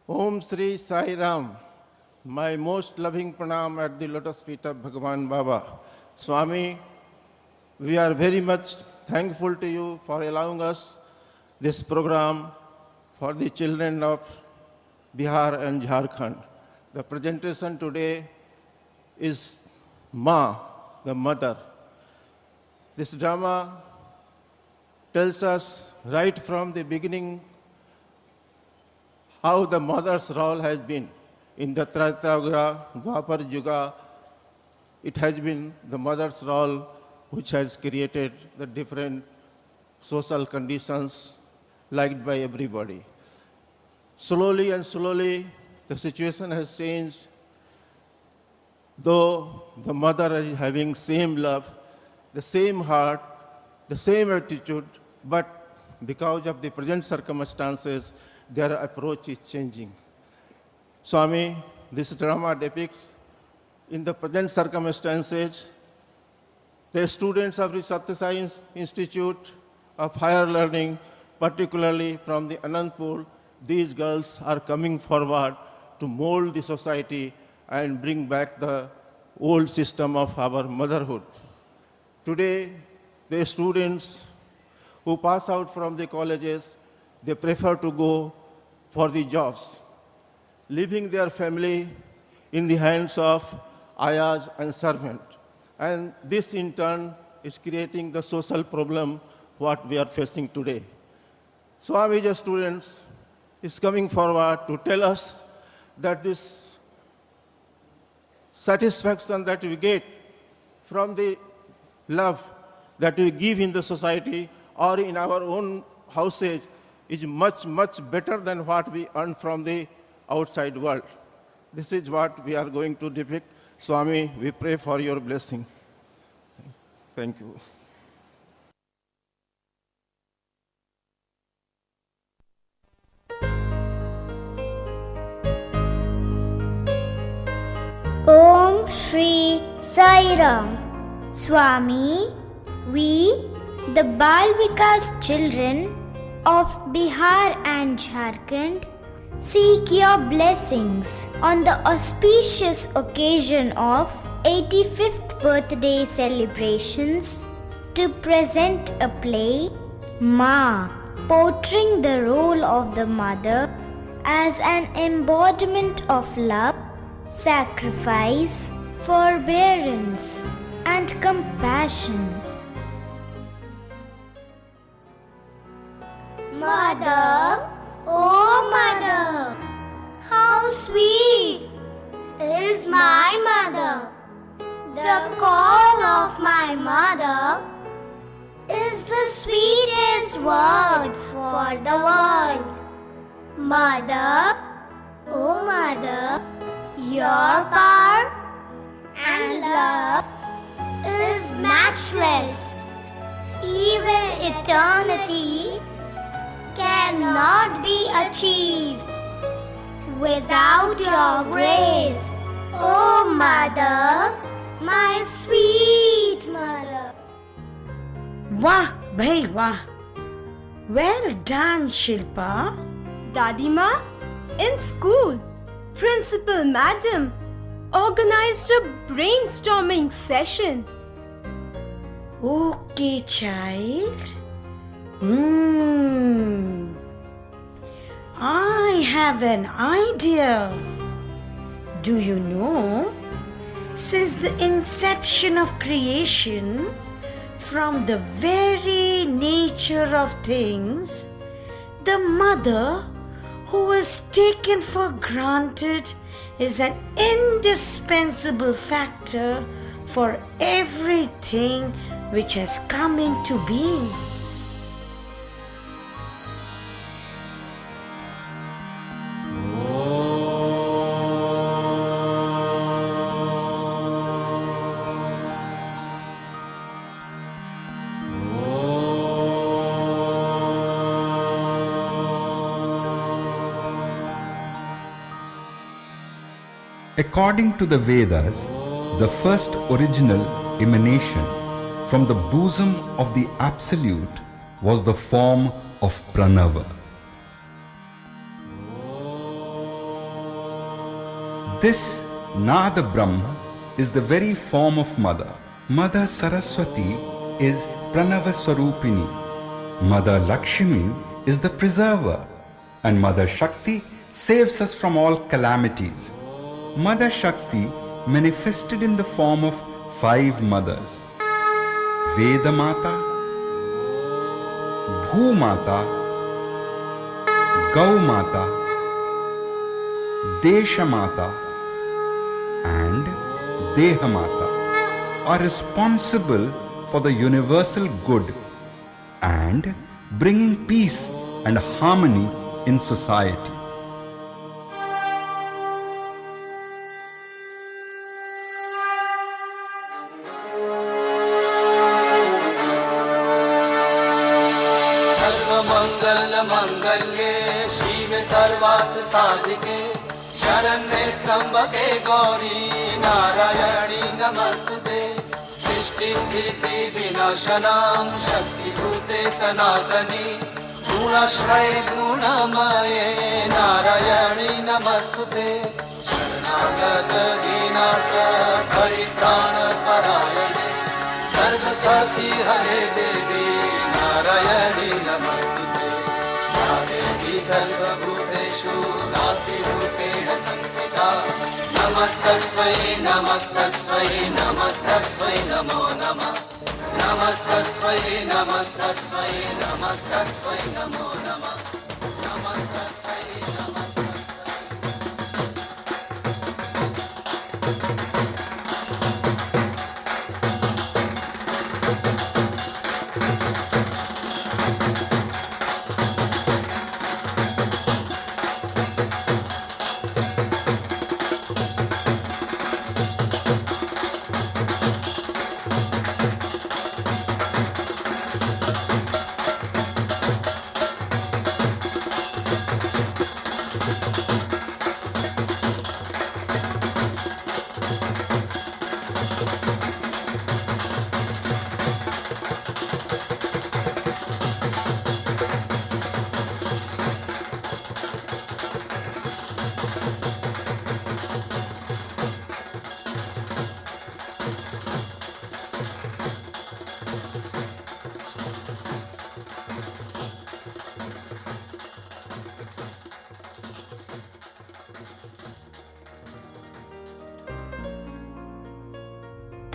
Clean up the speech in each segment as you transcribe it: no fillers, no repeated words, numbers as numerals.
Om Sri Sai Ram, my most loving pranam at the lotus feet of Bhagavan Baba. Swami, we are very much thankful to you for allowing us this program for the children of Bihar and Jharkhand. The presentation today is Ma, the mother. This drama tells us right from the beginning how the mother's role has been. In the Treta Yuga, Dwapar Yuga, it has been the mother's role which has created the different social conditions liked by everybody. Slowly and slowly, the situation has changed. Though the mother is having same love, the same heart, the same attitude, but because of the present circumstances, their approach is changing. Swami, this drama depicts in the present circumstances, the students of the Satya Sai Institute of Higher Learning, particularly from the Anandpur, these girls are coming forward to mold the society and bring back the old system of our motherhood. Today, the students who pass out from the colleges, they prefer to go for the jobs, leaving their family in the hands of ayahs and servants. And this in turn is creating the social problem what we are facing today. Swami, the students is coming forward to tell us that this satisfaction that we get from the love that we give in the society or in our own houses is much, much better than what we earn from the outside world. This is what we are going to depict. Swami, we pray for your blessing. Thank you. Om Shri Sai Ram. Swami, we, the Bal Vikas children of Bihar and Jharkhand, seek your blessings on the auspicious occasion of 85th birthday celebrations to present a play, Ma, portraying the role of the mother as an embodiment of love, sacrifice, forbearance, and compassion. Mother, oh mother, how sweet is my mother. The call of my mother is the sweetest word for the world. Mother, oh mother, your power and love is matchless. Even eternity cannot be achieved without your grace. Oh mother, my sweet mother. Wah, bhai wah. Well done, Shilpa. Dadima, in school, Principal Madam organized a brainstorming session. Okay, child. I have an idea. Do you know, since the inception of creation, from the very nature of things, the mother who is taken for granted is an indispensable factor for everything which has come into being. According to the Vedas, the first original emanation from the bosom of the Absolute was the form of Pranava. This Nada Brahma is the very form of Mother. Mother Saraswati is Pranava Swarupini. Mother Lakshmi is the preserver. And Mother Shakti saves us from all calamities. Mother Shakti manifested in the form of 5 mothers. Veda Mata, Bhu Mata, Gau Mata, Desha Mata and Deha Mata are responsible for the universal good and bringing peace and harmony in society. सर्वमङ्गलमङ्गल्ये शिवे सर्वार्थसाधिके शरण्ये त्र्यम्बके गौरी नारायणी नमस्तुते सृष्टिस्थितिविनाशनां शक्तिभूते सनातनी गुणाश्रये गुणमये नारायणी नमस्तुते शरणागत दीनाथ परित्राणपरायणे सर्वसखी हरे देवी नारायणी नमस्तुते या देवी सर्वभूतेषु नातिरूपेण संस्थिता नमस्तस्मै नमस्तस्मै नमस्तस्मै नमो नमः नमस्तस्मै नमस्तस्मै नमस्तस्मै नमो नमः नमस्तस्मै नमस्तस्मै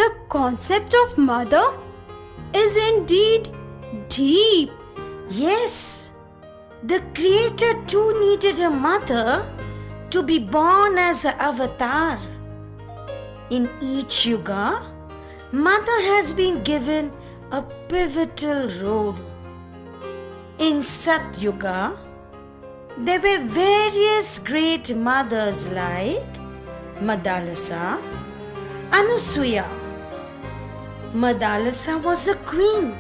The concept of mother is indeed deep. Yes, the Creator too needed a mother to be born as an avatar. In each yuga, mother has been given a pivotal role. In Sat Yuga, there were various great mothers like Madalasa, Anusuya. Madalasa was a queen.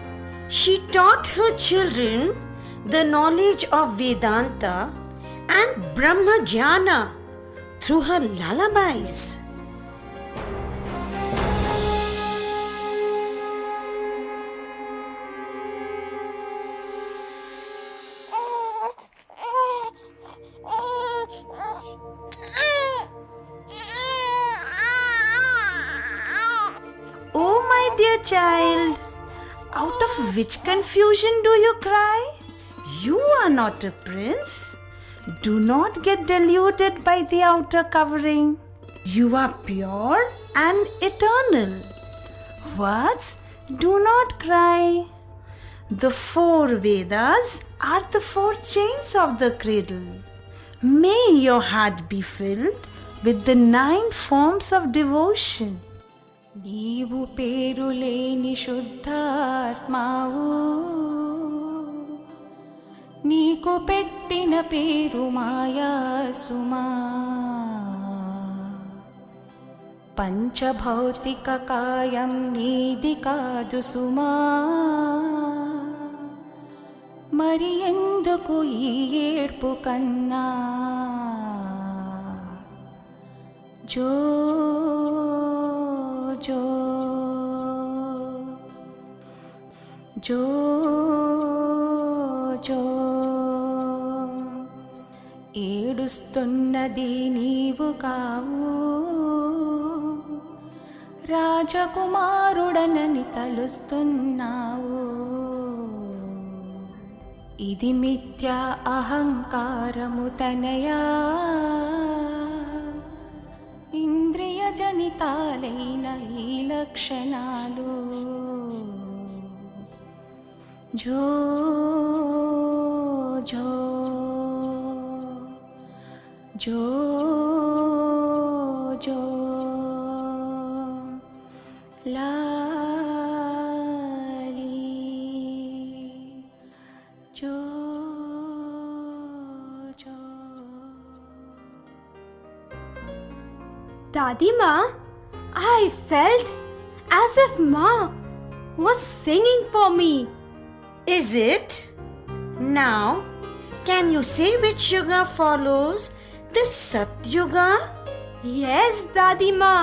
She taught her children the knowledge of Vedanta and Brahma Jnana through her lullabies. Oh, my dear child, out of which confusion do you cry? You are not a prince. Do not get deluded by the outer covering. You are pure and eternal. Words, do not cry. The 4 Vedas are the 4 chains of the cradle. May your heart be filled with the 9 forms of devotion. నీవు పేరులేని శుద్ధాత్మావు నీకు పెట్టిన పేరు మాయా సుమా పంచభౌతిక కాయం నీది కాదు సుమా మరి ఎందుకు ఈ ఏడ్పు కన్నా జో జో జో జో ఏడుస్తున్నది నీవు కావు, రాజకుమారుడనని తలుస్తున్నావు. ఇది మిథ్యా అహంకారము తనయా, ఇంద్రియ జనితాలైన ఈ లక్షణాలు. జో జో జో జో లాలి జో జో. Dadima, I felt as if Ma was singing for me. Is it? Now, can you say which yuga follows the Satyuga? Yes, Dadima.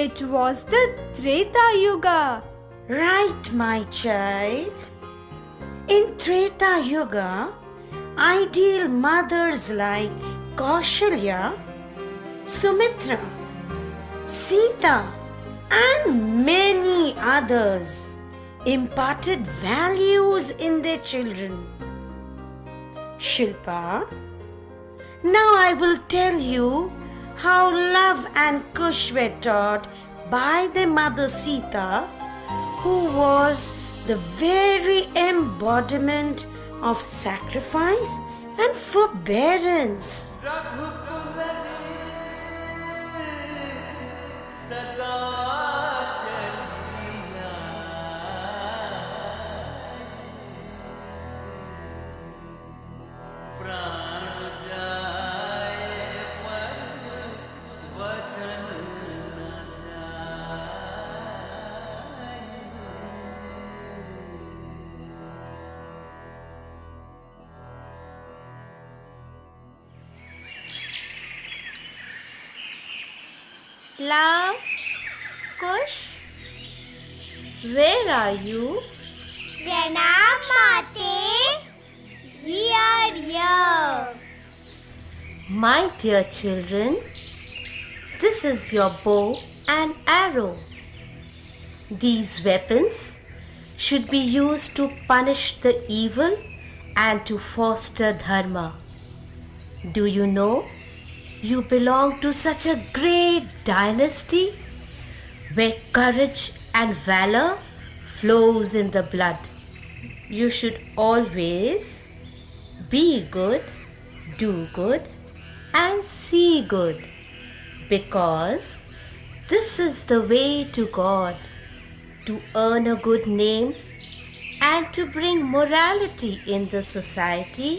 It was the Treta Yuga. Right, my child. In Treta Yuga, ideal mothers like Kaushalya, Sumitra, Sita, and many others imparted values in their children. Shilpa, now I will tell you how love and kush were taught by their mother Sita, who was the very embodiment of sacrifice and forbearance. Love, Kush, where are you? Pranam Mate, we are here. My dear children, this is your bow and arrow. These weapons should be used to punish the evil and to foster dharma. Do you know you belong to such a great dynasty where courage and valor flows in the blood? You should always be good, do good, and see good, because this is the way to God. To earn a good name and to bring morality in the society,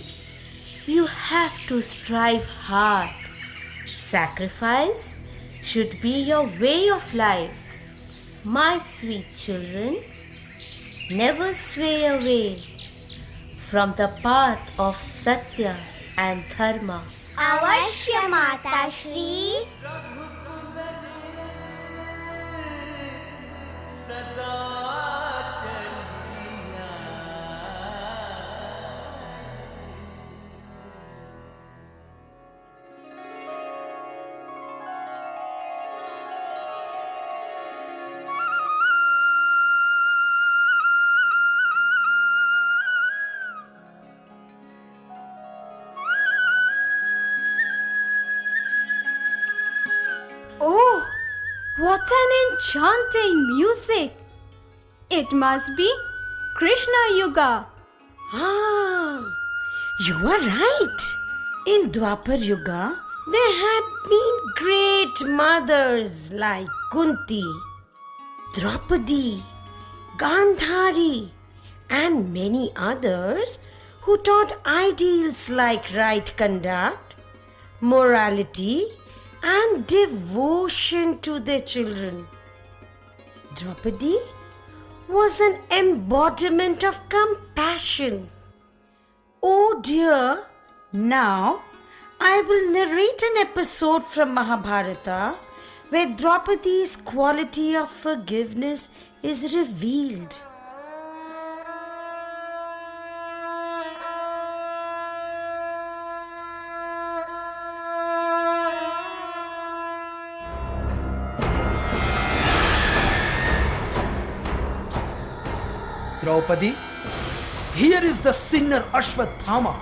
you have to strive hard. Sacrifice should be your way of life. My sweet children, never sway away from the path of Satya and Dharma. Avashya Mata Shri. Oh, what an enchanting music! It must be Krishna Yuga. Ah, you are right. In Dwapar Yuga, there had been great mothers like Kunti, Draupadi, Gandhari, and many others who taught ideals like right conduct, morality, and devotion to their children. Draupadi was an embodiment of compassion. Oh dear, now I will narrate an episode from Mahabharata where Draupadi's quality of forgiveness is revealed. Draupadi, here is the sinner Ashwathama,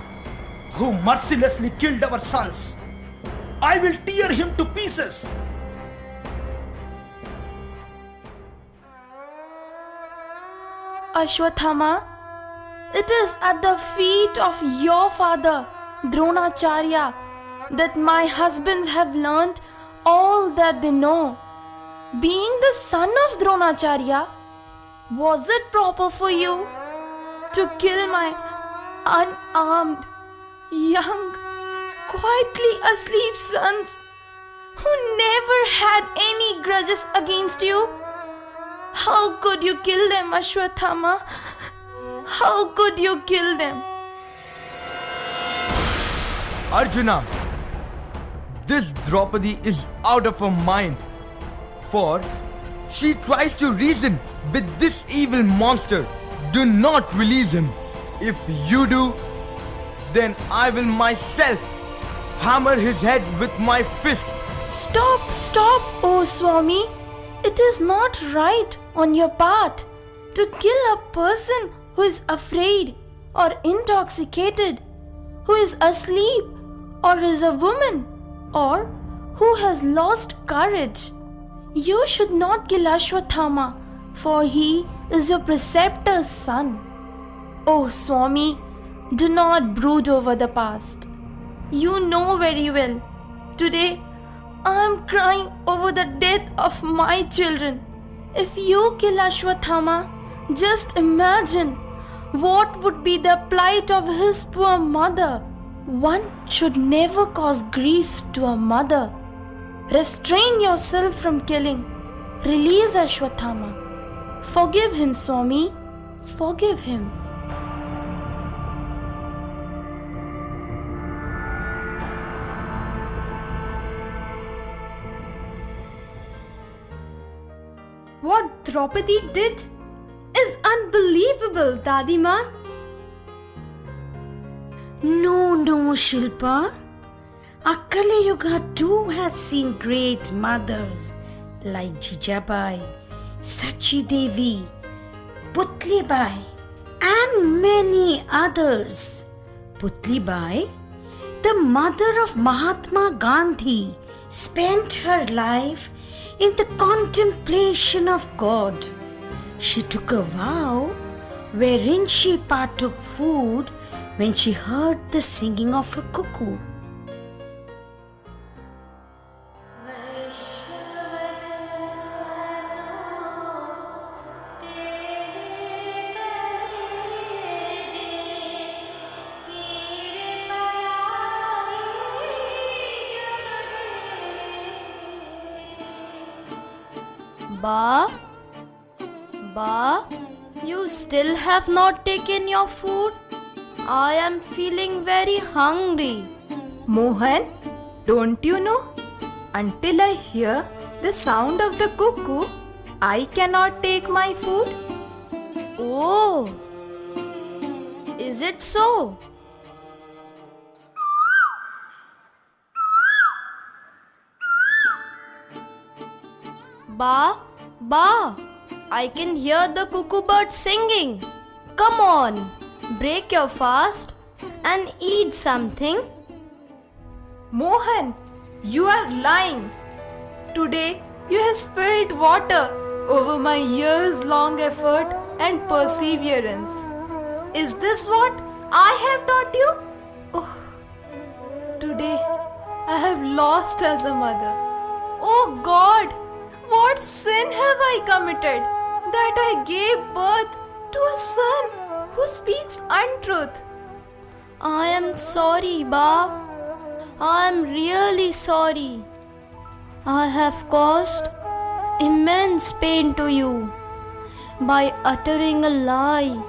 who mercilessly killed our sons. I will tear him to pieces. Ashwathama, it is at the feet of your father, Dronacharya, that my husbands have learnt all that they know. Being the son of Dronacharya, was it proper for you to kill my unarmed, young, quietly asleep sons who never had any grudges against you? How could you kill them, Ashwathama? How could you kill them? Arjuna, this Draupadi is out of her mind, for she tries to reason with this evil monster. Do not release him. If you do, then I will myself hammer his head with my fist. Stop, oh Swami. It is not right on your part to kill a person who is afraid or intoxicated, who is asleep or is a woman, or who has lost courage. You should not kill Ashwathama, for he is your preceptor's son. Oh Swami, do not brood over the past. You know very well, today I am crying over the death of my children. If you kill Ashwathama, just imagine what would be the plight of his poor mother. One should never cause grief to a mother. Restrain yourself from killing. Release Ashwathama. Forgive him, Swami. Forgive him. What Draupadi did is unbelievable, Dadima. No, Shilpa. Akali Yuga too has seen great mothers like Jijabai, Sachi Devi, Putlibai, and many others. Putlibai, the mother of Mahatma Gandhi, spent her life in the contemplation of God. She took a vow wherein she partook food when she heard the singing of a cuckoo. Ba, you still have not taken your food? I am feeling very hungry. Mohan, don't you know? Until I hear the sound of the cuckoo, I cannot take my food. Oh, is it so? Ba, I can hear the cuckoo bird singing. Come on, break your fast and eat something. Mohan, you are lying. Today you have spilled water over my years-long effort and perseverance. Is this what I have taught you? Oh, today I have lost as a mother. Oh God, what sin have I committed that I gave birth to a son who speaks untruth? I am sorry, Ba. I am really sorry. I have caused immense pain to you by uttering a lie.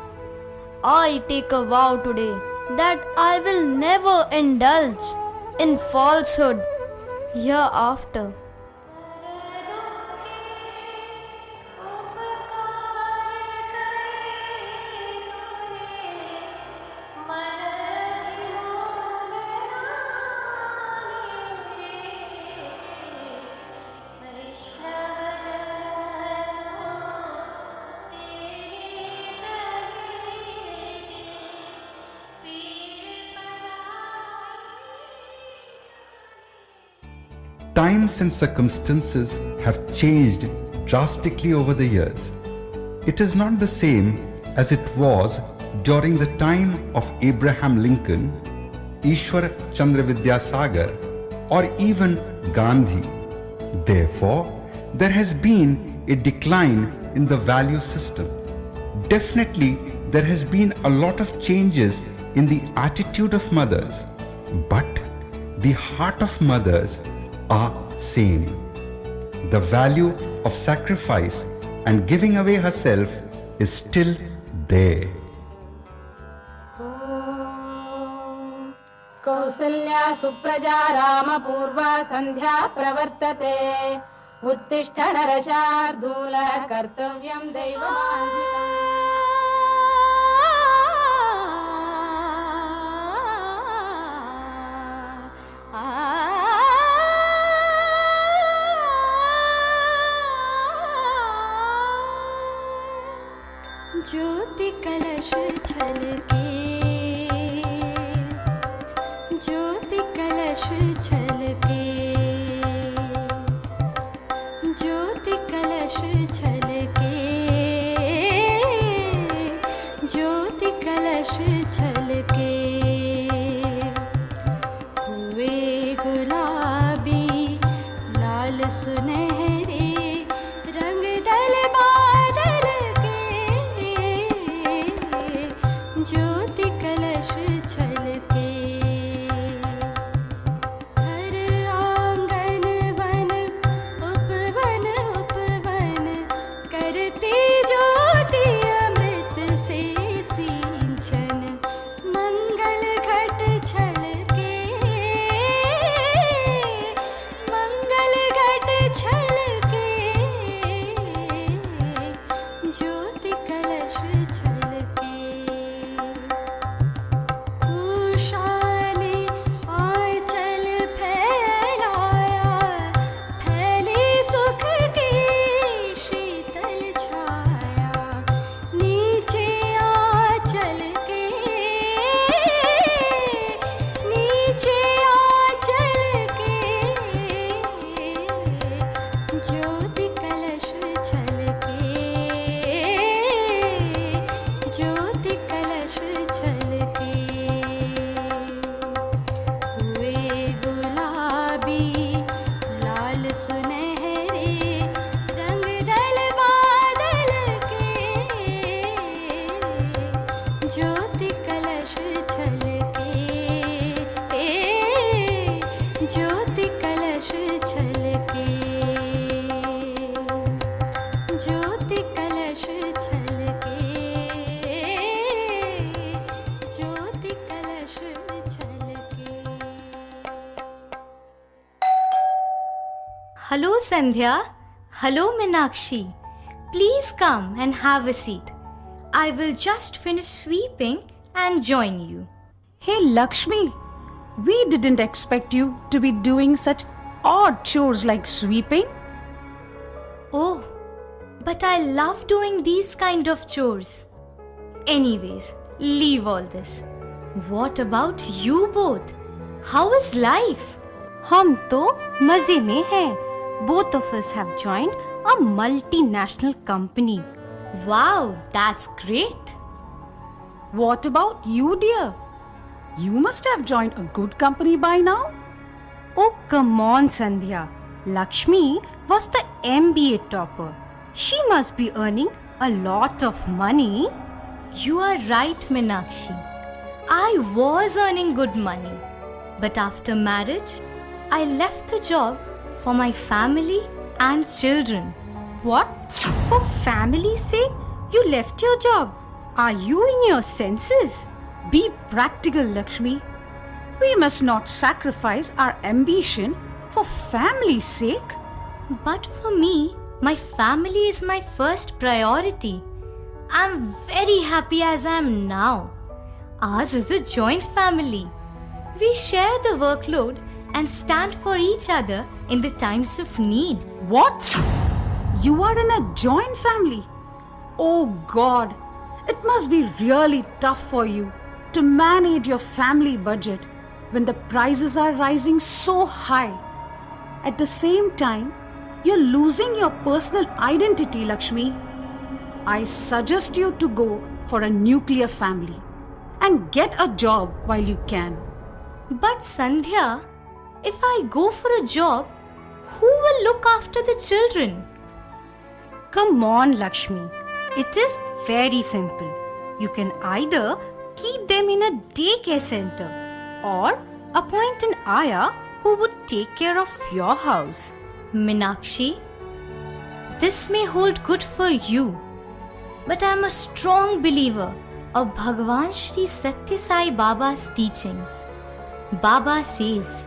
I take a vow today that I will never indulge in falsehood hereafter. Times and circumstances have changed drastically over the years. It is not the same as it was during the time of Abraham Lincoln, Ishwar Chandra Vidyasagar, or even Gandhi. Therefore, there has been a decline in the value system. Definitely, there has been a lot of changes in the attitude of mothers, but the heart of mothers are same. The value of sacrifice and giving away herself is still there. Kausalya Supraja रामपूर्वा सन्ध्या प्रवर्तते उत्तिष्ठ नरशार्दूल कर्तव्यं ज्योति कलश छलके ज्योति कलश छलके ज्योति कलश छलके ज्योति कलश छलके हुए गुलाबी लाल सुनहरे रंग दल बादल के ज्योति कलश छलके हर आंगन वन उपवन उपवन करती ज्योति अमृत से सिंचन मंगल घट छलके मंगल घट छलके ज्योति कलश छलके उषाले आंचल फैलाया फैली सुख की शीतल छाया नीचे आंचल के नीचे आंचल के ज्योति कलश छलके ज्योति कलश छलके हुए गुलाबी लाल सुनहरे रंग दल बादल के ज्योति कलश छलके ज्योति कलश छलके ज्योति कलश छलके ज्योति कलश छलके Hello Sandhya. Hello Meenakshi. Please come and have a seat. I will just finish sweeping and join you. Hey Lakshmi, we didn't expect you to be doing such odd chores like sweeping. Oh, but I love doing these kind of chores. Anyways, leave all this. What about you both? How is life? हम तो मजे में हैं. Both of us have joined a multinational company. Wow, that's great. What about you, dear? You must have joined a good company by now. Oh, come on, Sandhya. Lakshmi was the MBA topper. She must be earning a lot of money. You are right, Meenakshi. I was earning good money. But after marriage, I left the job for my family and children. What? For family's sake, you left your job? Are you in your senses? Be practical, Lakshmi. We must not sacrifice our ambition for family's sake. But for me, my family is my first priority. I'm very happy as I am now. Ours is a joint family. We share the workload and stand for each other in the times of need. What? You are in a joint family? Oh God, it must be really tough for you to manage your family budget when the prices are rising so high. At the same time, you're losing your personal identity, Lakshmi. I suggest you to go for a nuclear family and get a job while you can. But Sandhya, if I go for a job, who will look after the children? Come on, Lakshmi. It is very simple. You can either keep them in a daycare center or appoint an ayah who would take care of your house. Minakshi, this may hold good for you, but I am a strong believer of Bhagavan Shri Satya Sai Baba's teachings. Baba says,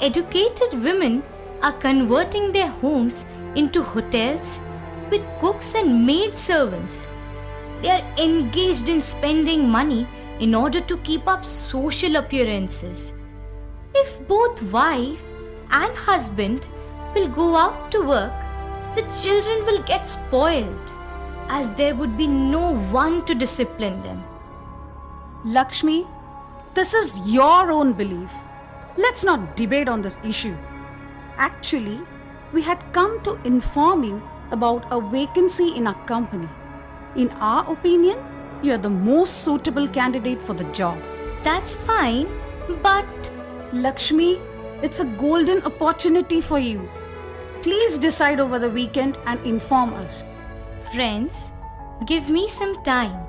educated women are converting their homes into hotels with cooks and maid servants. They are engaged in spending money in order to keep up social appearances. If both wife and husband will go out to work, the children will get spoiled, as there would be no one to discipline them. Lakshmi, this is your own belief. Let's not debate on this issue. Actually, we had come to inform you about a vacancy in our company. In our opinion, you are the most suitable candidate for the job. That's fine, but Lakshmi, it's a golden opportunity for you. Please decide over the weekend and inform us. friends, give me some time.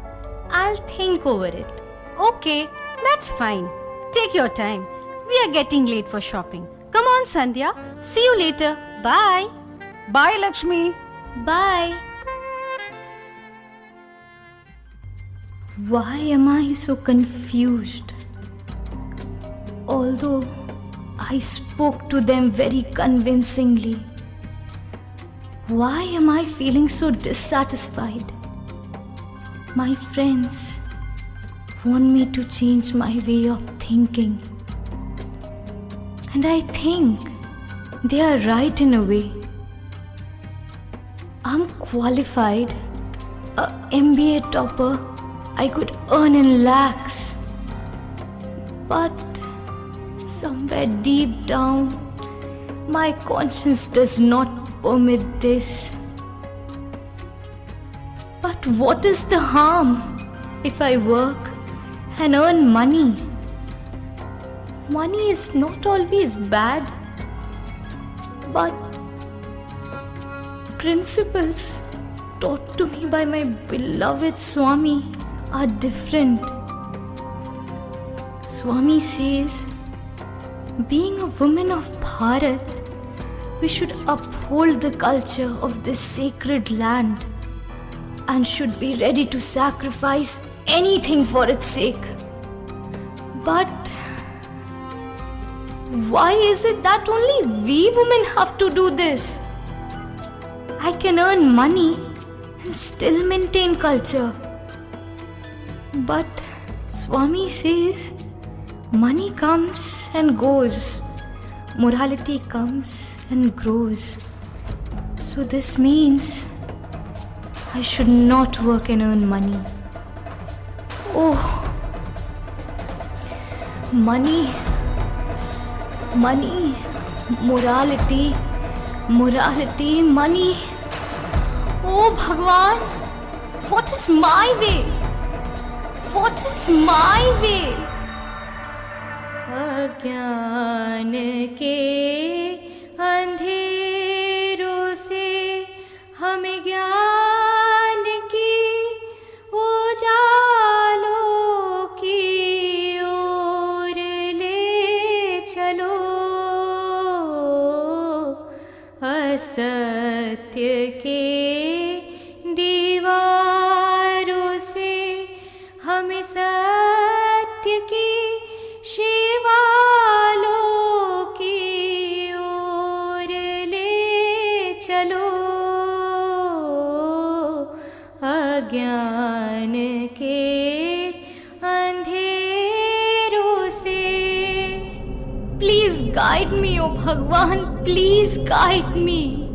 I'll think over it. Okay, that's fine. Take your time. We are getting late for shopping. Come on, Sandhya. See you later. Bye. Bye, Lakshmi. Bye. Why am I so confused? Although I spoke to them very convincingly, why am I feeling so dissatisfied? My friends want me to change my way of thinking. And I think they are right in a way. I'm qualified, a MBA topper. I could earn in lakhs. But somewhere deep down, my conscience does not permit this. But what is the harm if I work and earn money? Money is not always bad, but principles taught to me by my beloved Swami are different. Swami says, being a woman of Bharat, we should uphold the culture of this sacred land and should be ready to sacrifice anything for its sake. But why is it that only we women have to do this? I can earn money and still maintain culture. But Swami says, money comes and goes. Morality comes and grows. So this means I should not work and earn money. Oh, money, morality, money. Oh Bhagwan, what is my way? What is my way? अज्ञान के अंधेरों से हमें ज्ञान की उजालों की ओर ले चलो। असत्य के दीवारों से हमें सत्य की शिवालों की ओर ले चलो। अज्ञान के अंधेरों से प्लीज गाइड मी ओ भगवान, प्लीज गाइड मी।